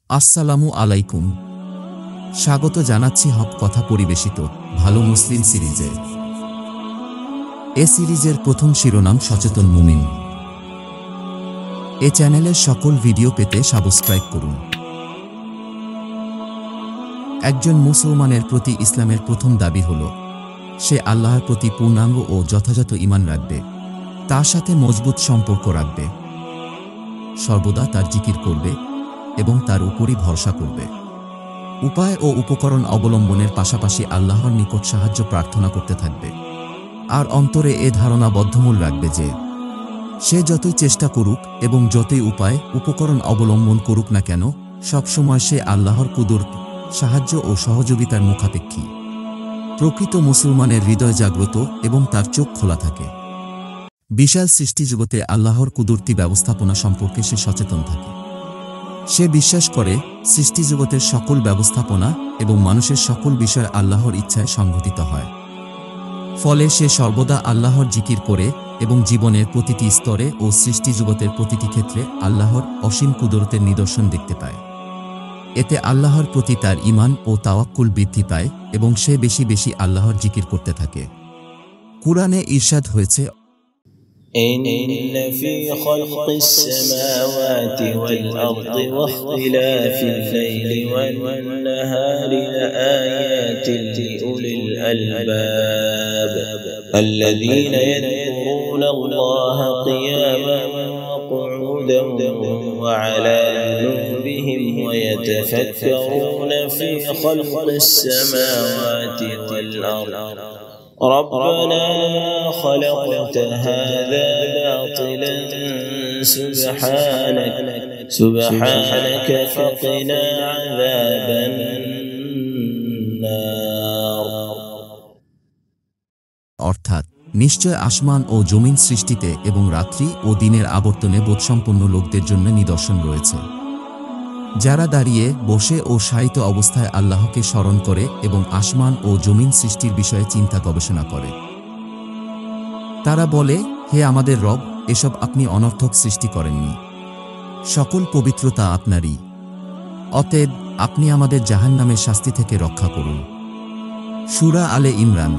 আসসালামু আলাইকুম। স্বাগত জানাচ্ছি হক কথা পরিবেশিত ভালো মুসলিম সিরিজে। এ সিরিজের প্রথম শিরোনাম সচেতন মুমিন। এ চ্যানেলের সকল ভিডিও পেতে সাবস্ক্রাইব করুন। একজন মুসলমানের প্রতি ইসলামের প্রথম দাবি হল সে আল্লাহর প্রতি পূর্ণাঙ্গ ও যথাযথ ঈমান রাখবে, তার সাথে মজবুত সম্পর্ক রাখবে, সর্বদা তার জিকির করবে এবং তার উপরই ভরসা করবে। উপায় ও উপকরণ অবলম্বনের পাশাপাশি আল্লাহর নিকট সাহায্য প্রার্থনা করতে থাকবে, আর অন্তরে এ ধারণা বদ্ধমূল রাখবে যে সে যতই চেষ্টা করুক এবং যতই উপায় উপকরণ অবলম্বন করুক না কেন, সবসময় সে আল্লাহর কুদরত, সাহায্য ও সহযোগিতার মুখাপেক্ষী। প্রকৃত মুসলমানের হৃদয় জাগ্রত এবং তার চোখ খোলা থাকে। বিশাল সৃষ্টিজগতে আল্লাহর কুদরতি ব্যবস্থাপনা সম্পর্কে সে সচেতন থাকে। সে বিশ্বাস করে সৃষ্টিজগতের সকল ব্যবস্থাপনা এবং মানুষের সকল বিষয় আল্লাহর ইচ্ছায় সংঘটিত হয়। ফলে সে সর্বদা আল্লাহর জিকির করে এবং জীবনের প্রতিটি স্তরে ও সৃষ্টিজগতের প্রতিটি ক্ষেত্রে আল্লাহর অসীম কুদরতের নিদর্শন দেখতে পায়। এতে আল্লাহর প্রতি তার ঈমান ও তাওয়াক্কুল বৃদ্ধি পায় এবং সে বেশি বেশি আল্লাহর জিকির করতে থাকে। কুরআনে ইরশাদ হয়েছে, إن في خلق السماوات والأرض واختلاف الليل والنهار لآيات لأولي الألباب الذين يذكرون الله قياما وقعودا وعلى جنوبهم ويتفكرون في خلق السماوات والأرض ربنا ما خلقت هذا باطلا سبحانك فقنا عذاب النار। অর্থাৎ নিশ্চয় আসমান ও জমিন সৃষ্টিতে এবং রাত্রি ও দিনের আবর্তনে বোধসম্পন্ন লোকদের জন্য নিদর্শন রয়েছে, যারা দাঁড়িয়ে, বসে ও শায়িত অবস্থায় আল্লাহকে স্মরণ করে এবং আসমান ও জমিন সৃষ্টির বিষয়ে চিন্তা গবেষণা করে। তারা বলে, হে আমাদের রব, এসব আপনি অনর্থক সৃষ্টি করেননি, সকল পবিত্রতা আপনারই। অতএব আপনি আমাদের জাহান্নামের শাস্তি থেকে রক্ষা করুন। সূরা আলে ইমরান